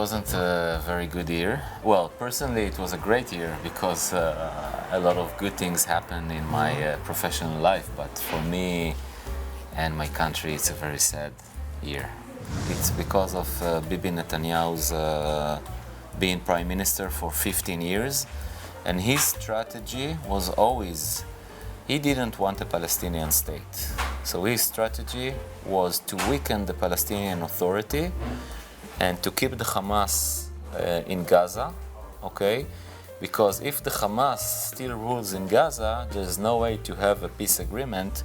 wasn't a very good year. Well, personally, it was a great year because a lot of good things happened in my professional life. But for me and my country, it's a very sad year. It's because of Bibi Netanyahu's being prime minister for 15 years, and his strategy was always, he didn't want a Palestinian state. So his strategy was to weaken the Palestinian Authority and to keep the Hamas in Gaza, okay? Because if the Hamas still rules in Gaza, there's no way to have a peace agreement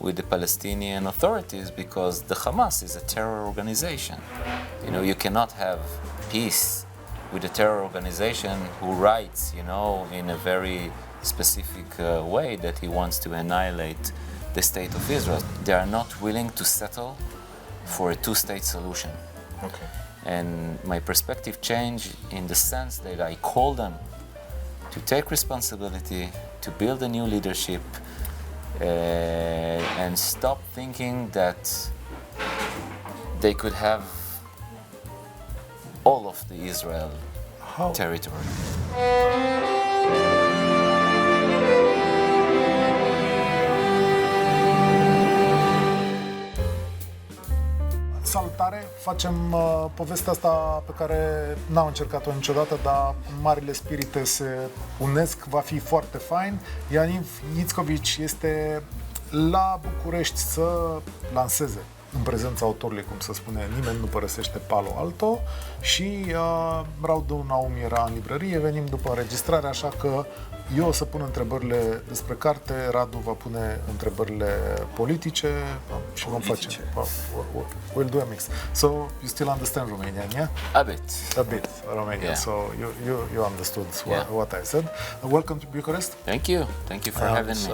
with the Palestinian authorities because the Hamas is a terror organization. You know, you cannot have peace with a terror organization who writes, you know, in a very specific way that he wants to annihilate the state of Israel. They are not willing to settle for a two-state solution. Okay. And my perspective changed in the sense that I called them to take responsibility, to build a new leadership, and stop thinking that they could have all of the Israel territory. Salutare! Facem povestea asta pe care n-am încercat-o niciodată, dar marile spirite se unesc, va fi foarte fain. Yaniv Iczkovits este la București să lanseze în prezența autorului, cum se spune, Nimeni nu părăsește Palo Alto, și Radu Naum era în librărie. Venim după înregistrare, așa că eu o să pun întrebările despre carte, Radu va pune întrebările politice și vom face. We'll do a mix. So you still understand Romanian, yeah? A bit. A bit Romanian. Yeah. So you understood what I said. Welcome to Bucharest. Thank you. Thank you for having me.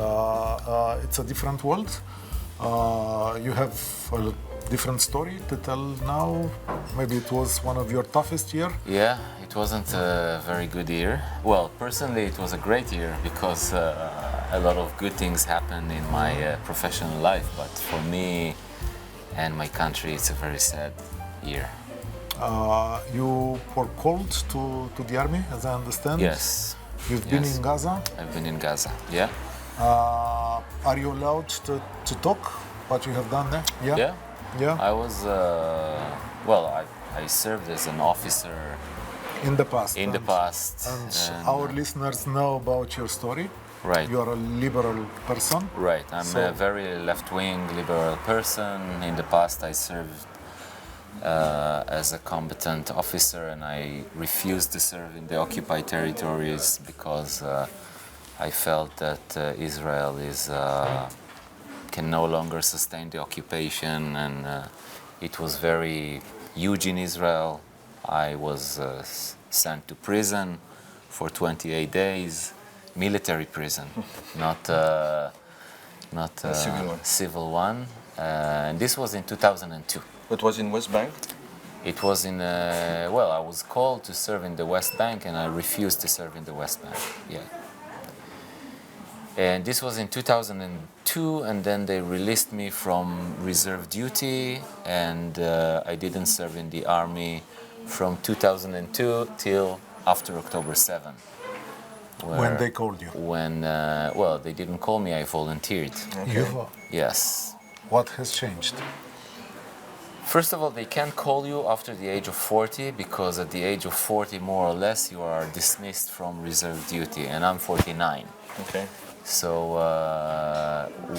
It's a different world. You have a different story to tell now. Maybe it was one of your toughest year. Yeah, it wasn't a very good year. Well, personally, it was a great year because a lot of good things happened in my professional life. But for me and my country, it's a very sad year. You were called to the army, as I understand. Yes. You've been in Gaza. I've been in Gaza. Yeah. Are you allowed to talk what you have done there? Yeah. Yeah. I was I served as an officer in the past. And our listeners know about your story. Right. You are a liberal person. Right. I'm a very left-wing liberal person. In the past, I served as a combatant officer, and I refused to serve in the occupied territories because I felt that Israel can no longer sustain the occupation, and it was very huge in Israel. I was sent to prison for 28 days, military prison, not civil one. And this was in 2002. It was in West Bank? It was in, I was called to serve in the West Bank, and I refused to serve in the West Bank. Yeah. And this was in 2002, and then they released me from reserve duty, and I didn't serve in the army from 2002 till after October 7. When they called you? When, they didn't call me, I volunteered. Okay. Yes. What has changed? First of all, they can't call you after the age of 40 because at the age of 40, more or less, you are dismissed from reserve duty, and I'm 49. Okay. So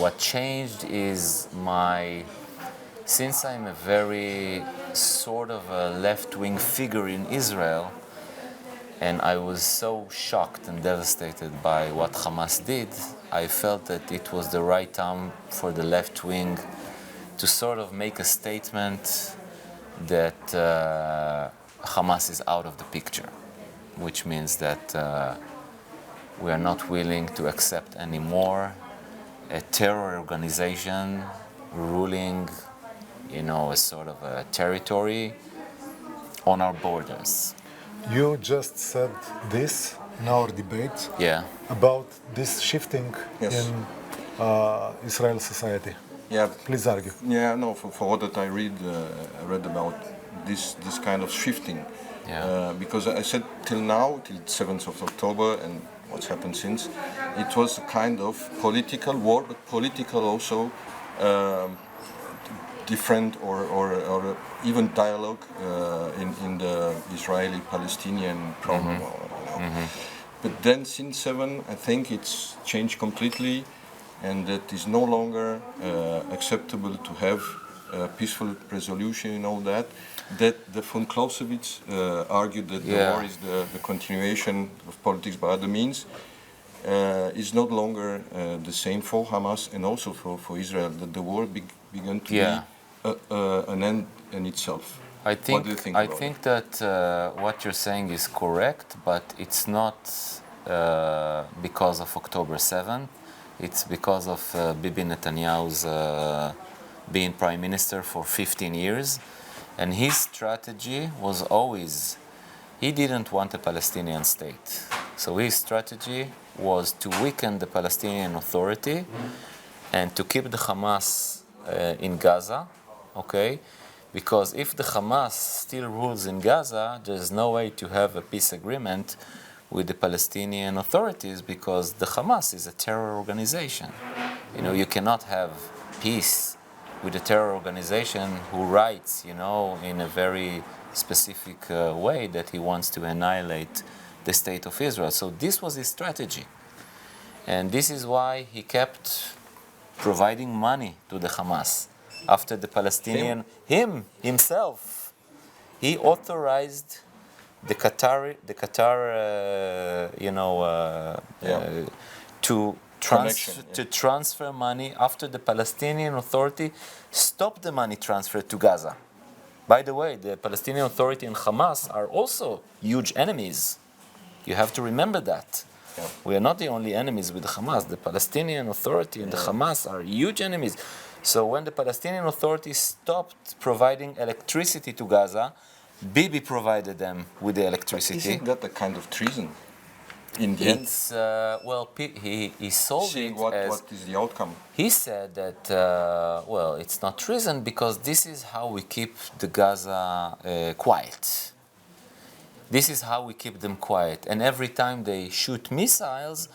what changed is since I'm a very sort of a left-wing figure in Israel, and I was so shocked and devastated by what Hamas did, I felt that it was the right time for the left wing to sort of make a statement that Hamas is out of the picture, which means that we are not willing to accept anymore a terror organization ruling, a sort of a territory on our borders. You just said this in our debate about this shifting in Israel society. Yeah. Please argue. Yeah, no, for what that I read about this kind of shifting Yeah. Because I said till now, till 7th of October, and what's happened since, it was a kind of political war, but political also different or even dialogue in the Israeli-Palestinian problem. But then since 7, I think it's changed completely, and it is no longer acceptable to have a peaceful resolution and all that. That the von Clausewitz argued that the war is the continuation of politics by other means, is no longer the same for Hamas and also for Israel, that the war began to be an end in itself. I think, what do you think I about think that what you're saying is correct, but it's not because of October 7th. It's because of Bibi Netanyahu's being prime minister for 15 years. And his strategy was always, he didn't want a Palestinian state. So his strategy was to weaken the Palestinian Authority and to keep the Hamas in Gaza, okay? Because if the Hamas still rules in Gaza, there's no way to have a peace agreement with the Palestinian authorities because the Hamas is a terror organization. You know, you cannot have peace with a terror organization who writes, you know, in a very specific way that he wants to annihilate the state of Israel. So this was his strategy. And this is why he kept providing money to the Hamas. After the Palestinian, himself, he authorized the Qatar, to transfer money after the Palestinian Authority stopped the money transfer to Gaza. By the way, the Palestinian Authority and Hamas are also huge enemies. You have to remember that. Yeah. We are not the only enemies with the Hamas. The Palestinian Authority and the Hamas are huge enemies. So when the Palestinian Authority stopped providing electricity to Gaza, Bibi provided them with the electricity. Isn't that a kind of treason? In the end, he sold it as... What is the outcome? He said that, it's not treason because this is how we keep the Gaza quiet. This is how we keep them quiet. And every time they shoot missiles,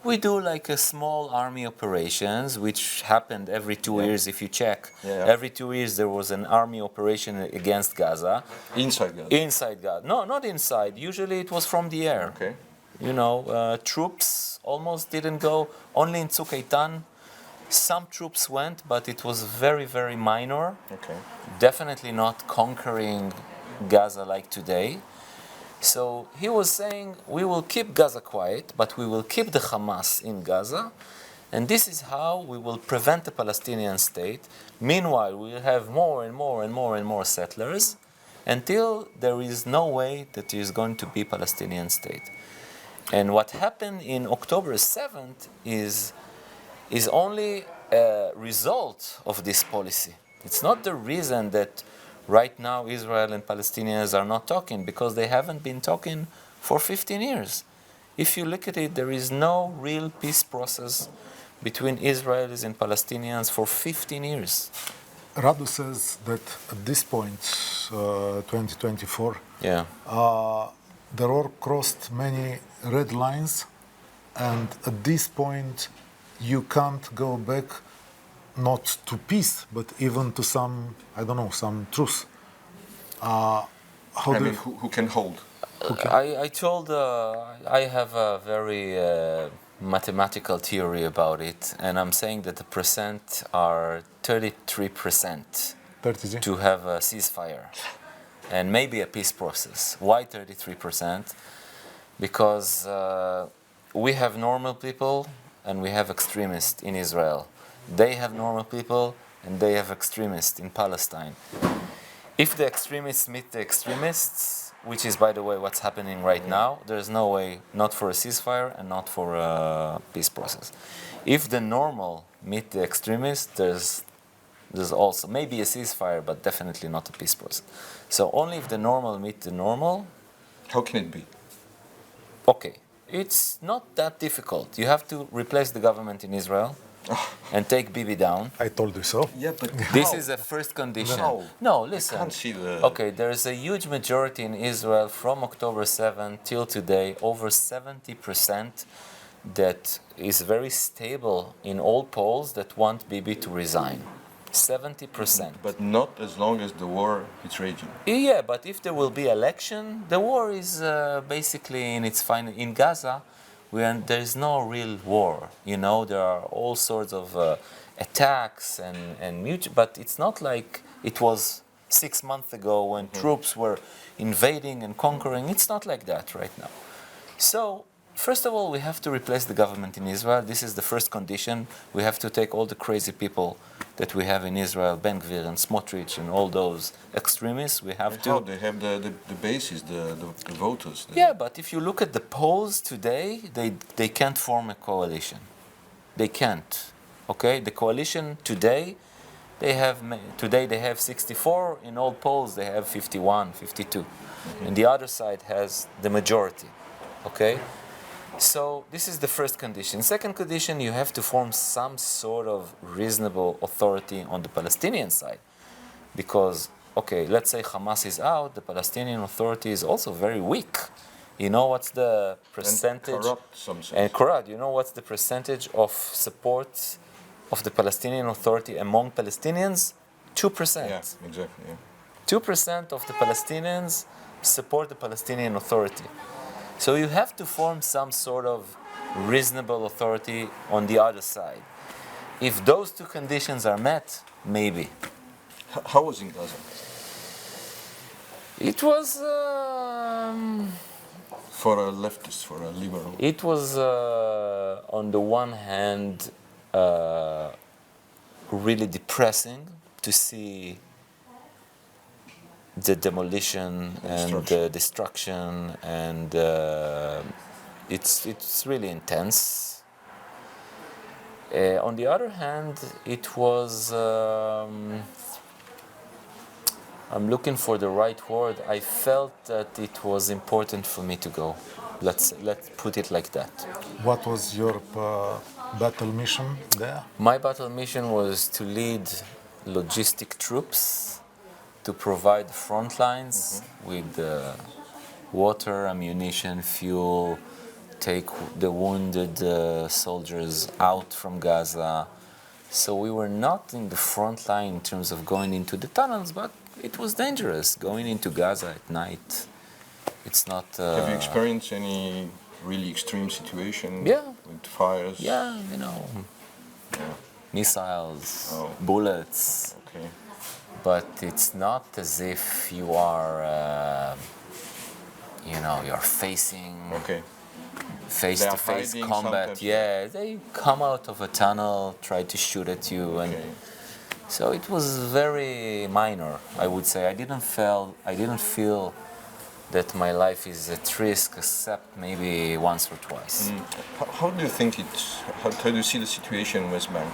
we do like a small army operations, which happened every 2 years if you check. Every 2 years there was an army operation against Gaza. Inside Gaza? Inside Gaza. No, not inside. Usually it was from the air. Okay. You know, troops almost didn't go. Only in Tzuk Eitan, some troops went, but it was very, very minor. Okay. Definitely not conquering Gaza like today. So he was saying, we will keep Gaza quiet, but we will keep the Hamas in Gaza, and this is how we will prevent the Palestinian state. Meanwhile, we will have more and more and more and more settlers until there is no way that there is going to be Palestinian state. And what happened in October 7th is only a result of this policy. It's not the reason that right now Israel and Palestinians are not talking, because they haven't been talking for 15 years. If you look at it, there is no real peace process between Israelis and Palestinians for 15 years. Radu says that at this point, 2024, there are crossed many red lines, and at this point you can't go back not to peace, but even to some, some truce. Who can hold? I told, I have a very mathematical theory about it, and I'm saying that the percent are 33% to have a ceasefire and maybe a peace process. Why 33%? Because we have normal people and we have extremists in Israel. They have normal people and they have extremists in Palestine. If the extremists meet the extremists, which is, by the way, what's happening right now, there's no way, not for a ceasefire and not for a peace process. If the normal meet the extremists, there's also maybe a ceasefire, but definitely not a peace process. So only if the normal meet the normal. How can it be? Okay, it's not that difficult. You have to replace the government in Israel. and take Bibi down. I told you so. Yeah, but This how? is a first condition. No. Listen. Can't see the... Okay, there is a huge majority in Israel from October 7 till today, over 70%, that is very stable in all polls that want Bibi to resign. 70%. But not as long as the war is raging. Yeah, but if there will be election, the war is basically in its final. In Gaza, there is no real war. You know, there are all sorts of attacks but it's not like it was 6 months ago when troops were invading and conquering. It's not like that right now. So, first of all, we have to replace the government in Israel. This is the first condition. We have to take all the crazy people that we have in Israel, Ben Gvir and Smotrich and all those extremists. We have to... How? They have the bases, the voters. Yeah, but if you look at the polls today, they can't form a coalition. They can't. Okay? The coalition today, they have 64. In all polls, they have 51, 52. And the other side has the majority. Okay? So this is the first condition. Second condition, you have to form some sort of reasonable authority on the Palestinian side. Because, okay, let's say Hamas is out, the Palestinian authority is also very weak. You know what's the percentage? And corrupt, some say. And corrupt. You know what's the percentage of support of the Palestinian authority among Palestinians? 2%. Yeah, exactly. Yeah. 2% of the Palestinians support the Palestinian authority. So you have to form some sort of reasonable authority on the other side. If those two conditions are met, maybe. How was in Gaza? It was... For a leftist, for a liberal. It was, on the one hand, really depressing to see the demolition and the destruction, and it's really intense. On the other hand, it was I'm looking for the right word. I felt that it was important for me to go. Let's put it like that. What was your battle mission there? My battle mission was to lead logistic troops to provide front lines with water, ammunition, fuel, take the wounded soldiers out from Gaza. So we were not in the front line in terms of going into the tunnels, but it was dangerous going into Gaza at night. It's not... Have you experienced any really extreme situation? Yeah. With fires? Yeah, you know, missiles, bullets. Okay. But it's not as if you are, you're facing face-to-face combat. Yeah, they come out of a tunnel, try to shoot at you, and so it was very minor. I would say I didn't feel that my life is at risk, except maybe once or twice. How do you think how do you see the situation in West Bank?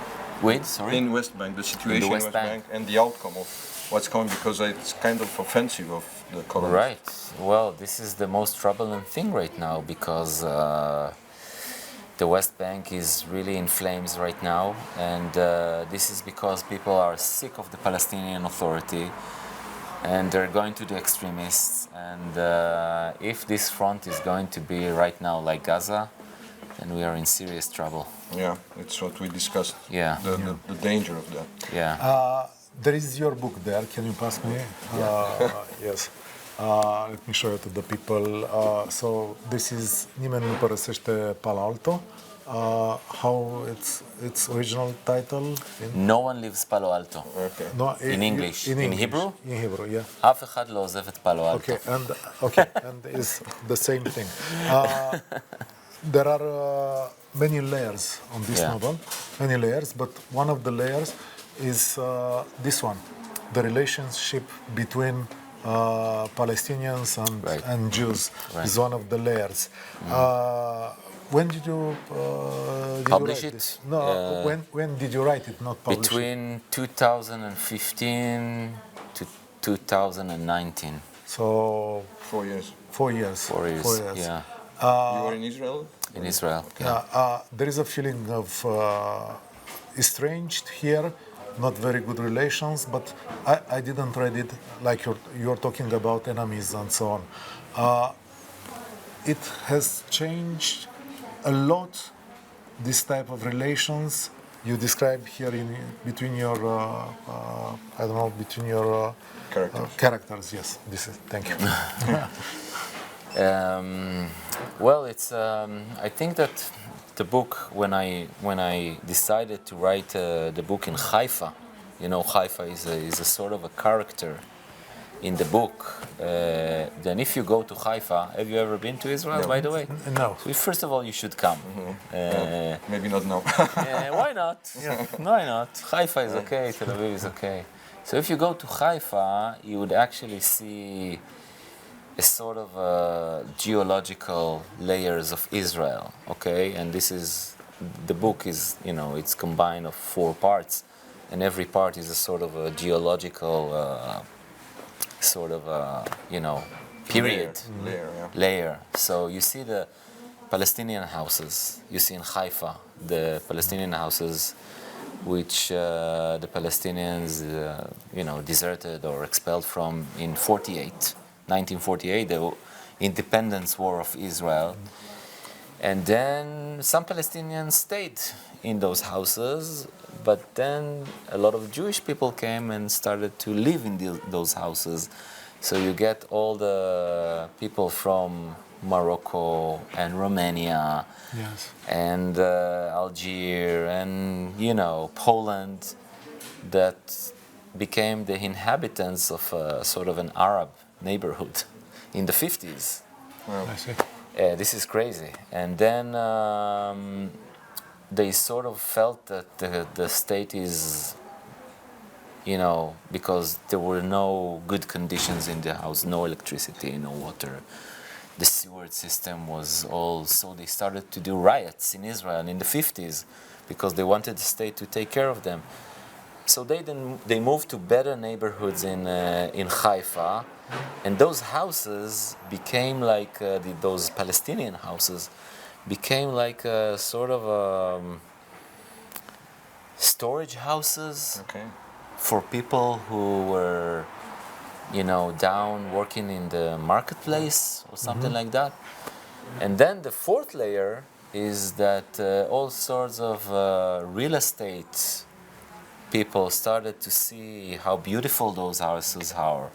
In West Bank, the situation in West Bank and the outcome of what's coming, because it's kind of offensive of the colonists. Right. Well, this is the most troubling thing right now, because the West Bank is really in flames right now, and this is because people are sick of the Palestinian Authority, and they're going to the extremists. And if this front is going to be right now like Gaza, then we are in serious trouble. Yeah, it's what we discussed. Yeah. The danger of that. Yeah. There is your book there. Can you pass me? Yes. Let me show it to the people. So this is Nimeni, părăsește, Palo Alto. How its original title? No one leaves Palo Alto. Okay. No, In English. In Hebrew? In Hebrew, yeah. אף אחד לא עוזב את פאלו אלטו. Okay, and it's the same thing. There are many layers on this novel, many layers, but one of the layers is this one, the relationship between Palestinians and Jews is one of the layers. When did you publish write it? This? No, when did you write it? Not publish Between 2015 to 2019. So 4 years. 4 years. 4 years. Yeah. You were in Israel? In Israel. There is a feeling of estranged here, not very good relations, but I didn't read it like you're talking about enemies and so on. It has changed a lot, this type of relations you describe here between your, between your characters. Yes, this is, thank you. Well, it's. I think that the book, when I decided to write the book in Haifa, Haifa is a sort of a character in the book. Then if you go to Haifa, have you ever been to Israel, by the way? No. So first of all, you should come. Maybe not now. Why not? Yeah. Why not? Haifa is okay, Tel Aviv is okay. So if you go to Haifa, you would actually see a sort of geological layers of Israel, okay? And the book is, it's combined of 4 parts, and every part is a sort of a geological period. Layer. So you see the Palestinian houses, you see in Haifa, the Palestinian houses which the Palestinians, deserted or expelled from in 1948, the independence war of Israel. And then some Palestinians stayed in those houses, but then a lot of Jewish people came and started to live in those houses. So you get all the people from Morocco and Romania, yes, and Algeria and Poland, that became the inhabitants of sort of an Arab neighborhood in the 50s. Wow. I see. This is crazy. And then they sort of felt that the state is, because there were no good conditions in the house, no electricity, no water. The sewage system was all, so they started to do riots in Israel in the 50s because they wanted the state to take care of them. So they moved to better neighborhoods in Haifa, and those houses became like those Palestinian houses became like a sort of storage houses for people who were, down working in the marketplace or something like that. And then the 4th layer is that all sorts of real estate people started to see how beautiful those houses are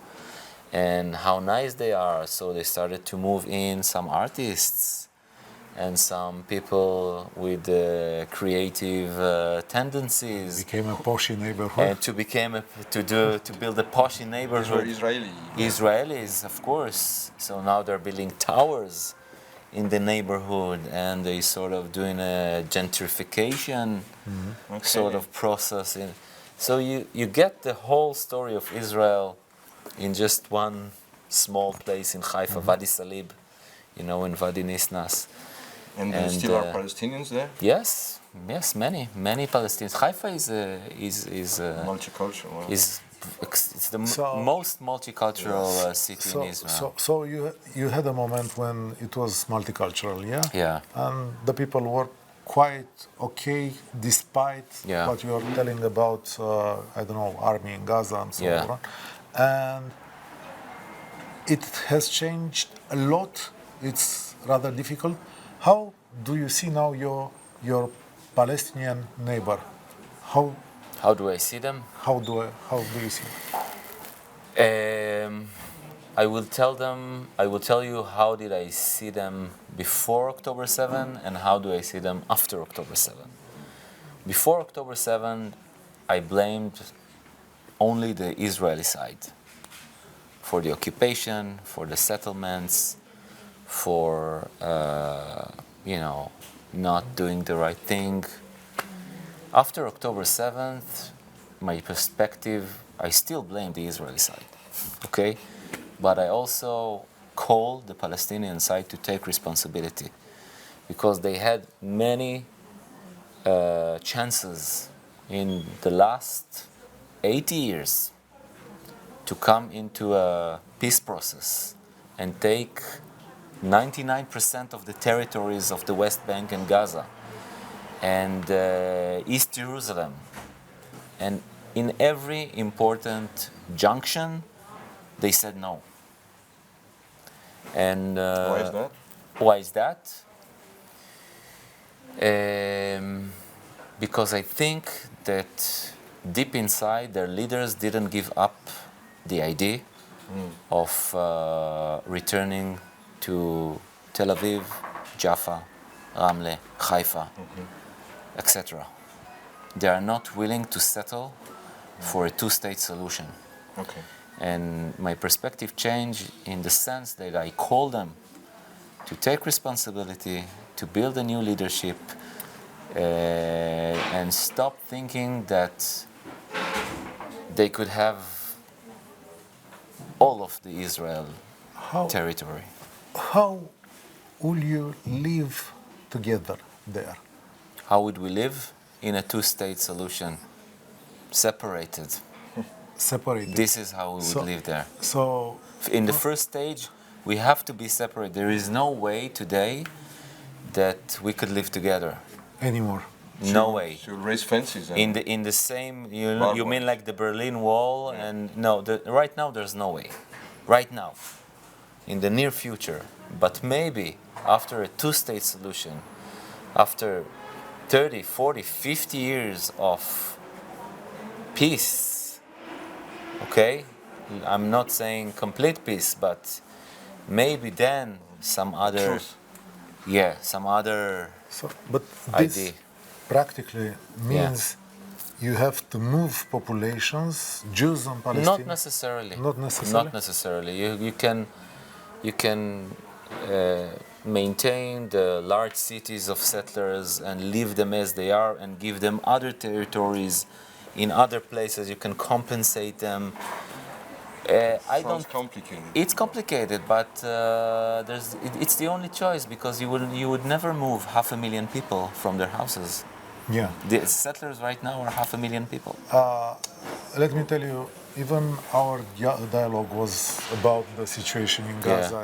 and how nice they are. So they started to move in some artists and some people with creative tendencies. Became a poshy neighborhood. And to build a poshy neighborhood. These were Israeli. Israelis, of course. So now they're building towers in the neighborhood, and they sort of doing a gentrification sort of process. So you get the whole story of Israel in just one small place in Haifa, Wadi Salib, in Wadi Nisnas. And there still are Palestinians there? Yes, many Palestinians. Haifa is multicultural. It's the most multicultural city in Israel. So you had a moment when it was multicultural, yeah? Yeah. And the people were quite okay despite what you are telling about, army in Gaza and so on. And it has changed a lot. It's rather difficult. How do you see now your Palestinian neighbor? How do I see them? How do you see them? I will tell you how did I see them before October 7 and how do I see them after October 7. Before October 7, I blamed only the Israeli side for the occupation, for the settlements, for not doing the right thing. After October 7th, my perspective, I still blame the Israeli side, okay? But I also call the Palestinian side to take responsibility because they had many chances in the last 80 years to come into a peace process and take 99% of the territories of the West Bank and Gaza. and East Jerusalem. And in every important junction, they said no. And Why is that? why is that? Because I think that deep inside their leaders didn't give up the idea of returning to Tel Aviv, Jaffa, Ramle, Haifa, etc. They are not willing to settle for a two-state solution. Okay. And my perspective changed in the sense that I call them to take responsibility, to build a new leadership, and stop thinking that they could have all of the Israel territory. How will you live together there? How would we live in a two-state solution? Separated. Separated. This is how we would live there. So, In the first stage, we have to be separate. There is no way today that we could live together. anymore. No way. Should raise fences. And In the same, you Barbed mean like the Berlin Wall? Yeah. And no, right now there's no way. Right now, in the near future, but maybe after a two-state solution, after 30, 40, 50 years of peace, okay? I'm not saying complete peace, but maybe then some other, Truth. yeah, some other So, but this idea. practically means you have to move populations, Jews and Palestinians. Not necessarily. Not necessarily? Not necessarily. You can maintain the large cities of settlers and leave them as they are and give them other territories in other places. You can compensate them. sounds complicated. It's complicated, but it's the only choice because you would never move 500,000 people from their houses. Yeah. The settlers right now are 500,000 people. Let me tell you, even our dialogue was about the situation in Gaza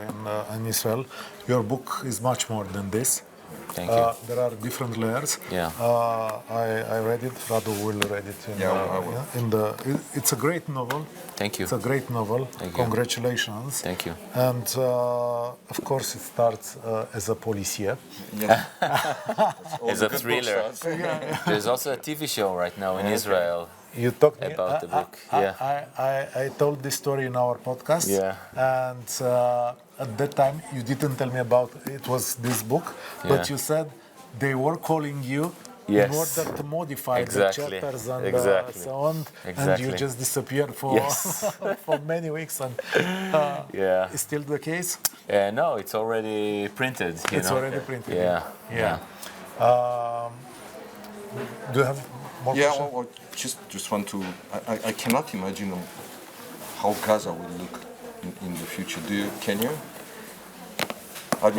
and Israel. Your book is much more than this. Thank you. There are different layers. Yeah. I read it. Radu will read it. I will. It's a great novel. Thank you. It's a great novel. Thank you. Congratulations. Thank you. And of course, it starts as a policier. Yeah. It's a thriller. There's also a TV show right now in Israel. You talked About the book, I told this story in our podcast. Yeah. And at that time, you didn't tell me about it was this book, but Yeah. you said they were calling you Yes. in order to modify Exactly. the chapters and Exactly. so on, and you Exactly. just disappeared for Yes. for many weeks. And Yeah. is still the case? No, it's already printed. It's already printed. Yeah. Yeah. Do you have more Yeah, questions? or just want to. I cannot imagine how Gaza will look in the future. Can you?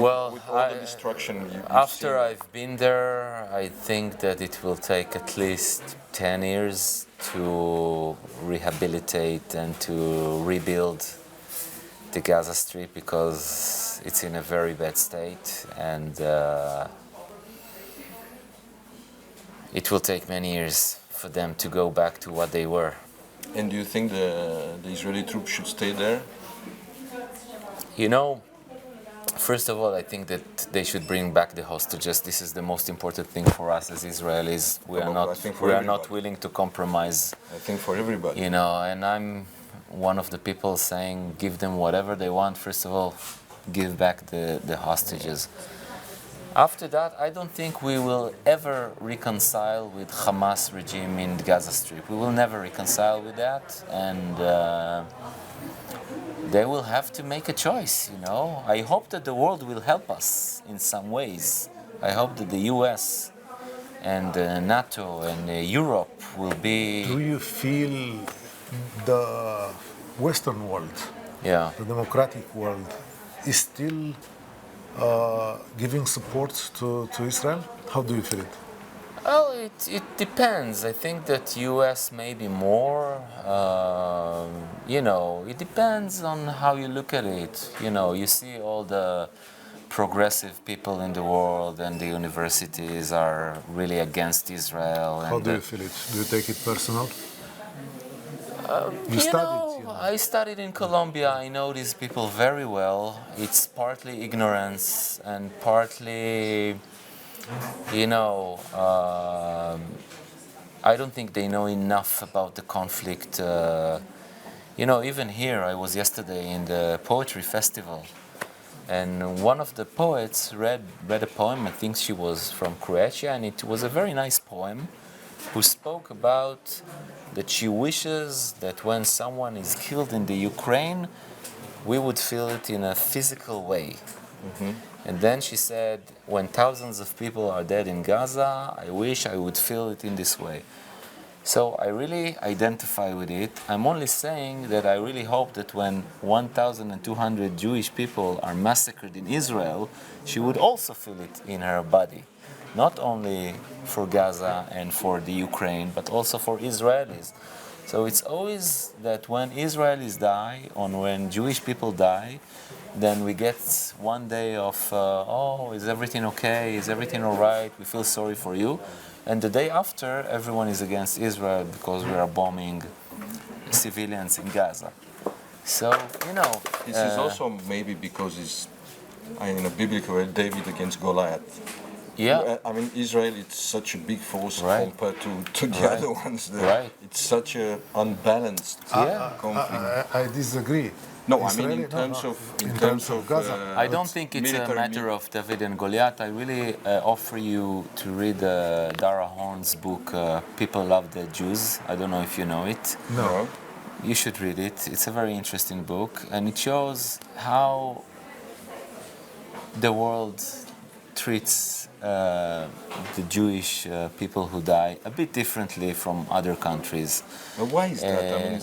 Well, with all the destruction you've After seen. I've been there, I think that it will take at least 10 years to rehabilitate and to rebuild the Gaza Strip because it's in a very bad state and it will take many years for them to go back to what they were. And do you think the Israeli troops should stay there? You know, first of all, I think that they should bring back the hostages. This is the most important thing for us as Israelis. We are Well, I think for not everybody. willing to compromise. I think for everybody. You know, and I'm one of the people saying, give them whatever they want. First of all, give back the hostages. After that, I don't think we will ever reconcile with Hamas regime in the Gaza Strip. We will never reconcile with that, and they will have to make a choice, you know. I hope that the world will help us in some ways. I hope that the US and NATO and Europe will be... Do you feel the Western world, Yeah. the democratic world, is still giving support to Israel? How do you feel it? Well, it depends. I think that US maybe more. You know, it depends on how you look at it. You know, you see all the progressive people in the world and the universities are really against Israel. How and do you feel it? Do you take it personal? You know, I studied in Colombia. I know these people very well. It's partly ignorance and partly, you know, I don't think they know enough about the conflict. You know, even here, I was yesterday in the poetry festival, and one of the poets read a poem. I think she was from Croatia, and it was a very nice poem, who spoke about that she wishes that when someone is killed in the Ukraine, we would feel it in a physical way. And then she said, when thousands of people are dead in Gaza, I wish I would feel it in this way. So I really identify with it. I'm only saying that I really hope that when 1,200 Jewish people are massacred in Israel, she would also feel it in her body. Not only for Gaza and for the Ukraine, but also for Israelis. So it's always that when Israelis die, or when Jewish people die, then we get one day of, oh, is everything okay? Is everything all right? We feel sorry for you. And the day after, everyone is against Israel because we are bombing civilians in Gaza. So, you know... This is also maybe because it's, in a biblical way, David against Goliath. Yeah. I mean, Israel, it's such a big force Right. compared to the Right. other ones. Right. It's such a unbalanced conflict. I disagree. No, I mean Israeli- in terms no. of In terms of Gaza. I don't think it's a matter of David and Goliath. I really offer you to read Dara Horn's book, People Love the Jews. I don't know if you know it. No. You should read it. It's a very interesting book, and it shows how the world treats the Jewish people who die a bit differently from other countries. But why is that? I mean,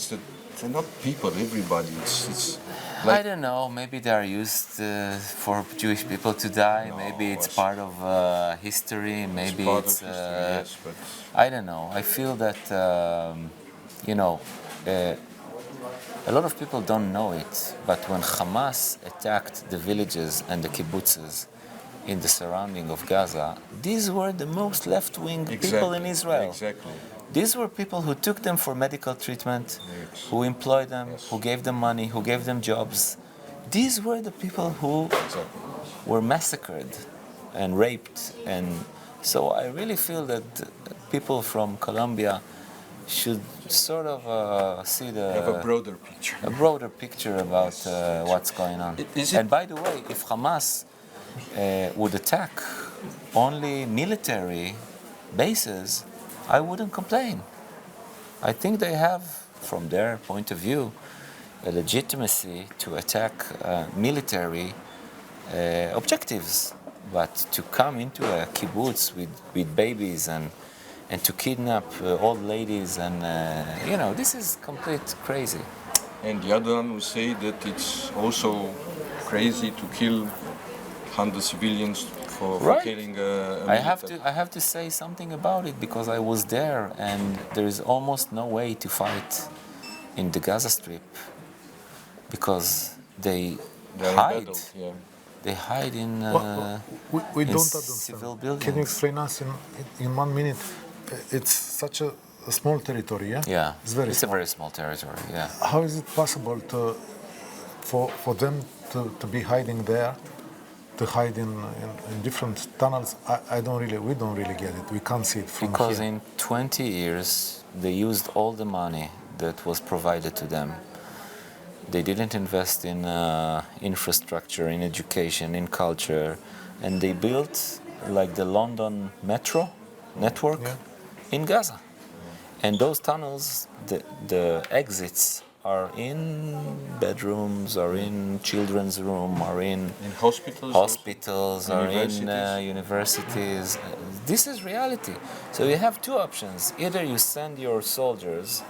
they're not people, everybody. It's I don't know. Maybe they are used for Jewish people to die. No, maybe it's it's- part of history. Maybe part it's. of history, yes, but I don't know. I feel that you know, a lot of people don't know it. But when Hamas attacked the villages and the kibbutzes in the surrounding of Gaza, these were the most left-wing people in Israel. Exactly. These were people who took them for medical treatment, Yes. who employed them, Yes. who gave them money, who gave them jobs. These were the people who Exactly. were massacred and raped. And so I really feel that people from Colombia should sort of see Have a broader picture. a broader picture about what's going on. Is it- And by the way, if Hamas would attack only military bases, I wouldn't complain. I think they have, from their point of view, a legitimacy to attack military objectives. But to come into a kibbutz with babies and to kidnap old ladies and, you know, this is complete crazy. And the other one will say that it's also crazy to kill 100 civilians for Right. killing I have to say something about it because I was there and there is almost no way to fight in the Gaza Strip because they They're hide. embattled, yeah. They hide in We in don't civil understand. buildings. Can you explain us in 1 minute? It's such a small territory, yeah? Yeah, It's very a small. very small territory. Yeah. How is it possible for them to be hiding there, to hide in different tunnels? We don't really get it. We can't see it from Because here. in 20 years, they used all the money that was provided to them. They didn't invest in infrastructure, in education, in culture, and they built like the London metro network in Gaza. And those tunnels, the exits are in bedrooms, are in children's room, are in hospitals, are in universities. universities. This is reality. So you have two options. Either you send your soldiers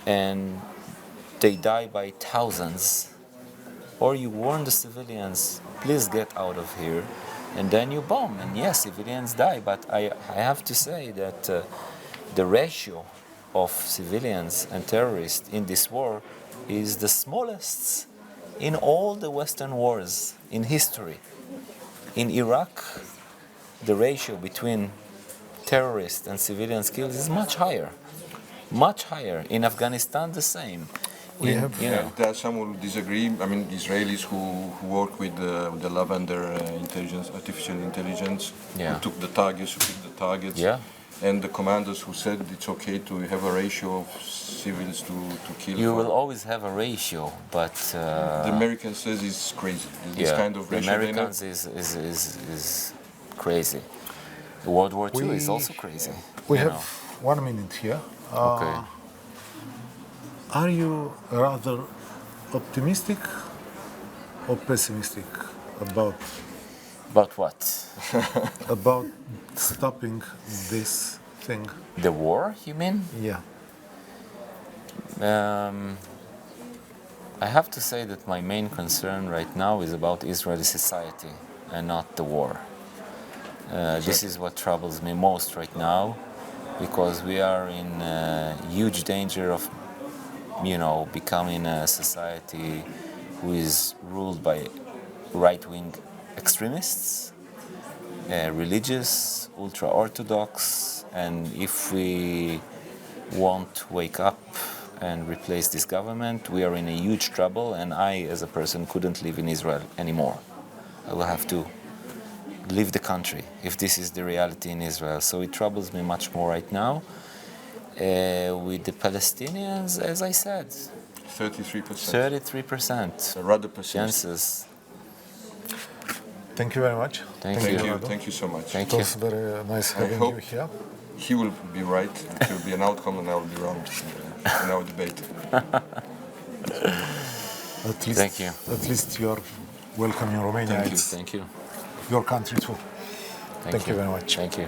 and they die by thousands, or you warn the civilians, please get out of here, and then you bomb. And yes, civilians die, but I have to say that the ratio of civilians and terrorists in this war is the smallest in all the Western wars in history. in Iraq, the ratio between terrorists and civilians killed is much higher. Much higher. In Afghanistan, the same. There are some who disagree. I mean, Israelis who work with the lavender artificial intelligence, who took the targets, who picked the targets, and the commanders who said it's okay to have a ratio of civils to kill. You will always have a ratio, but the Americans says it's crazy. This kind of ratio. The Americans is crazy. World War II is also crazy. We have 1 minute here. Okay. Are you rather optimistic or pessimistic about what? about stopping this thing? The war, you mean? Yeah. I have to say that my main concern right now is about Israeli society and not the war. This is what troubles me most right now, because we are in huge danger of becoming a society who is ruled by right-wing extremists, religious, ultra-Orthodox, and if we won't wake up and replace this government, we are in a huge trouble, and I, as a person, couldn't live in Israel anymore. I will have to leave the country if this is the reality in Israel. So it troubles me much more right now. With the Palestinians, as I said, 33%. 33%. Rather pessimist. Chances. Thank you very much. Thank you. Thank you so much. Thank It you. was very nice having you here. He will be right. It will be an outcome, and I will be wrong in our debate. At least, Thank you. At least you're welcome in Romania. Thank you. It's Thank you. your country too. Thank you very much. Thank you.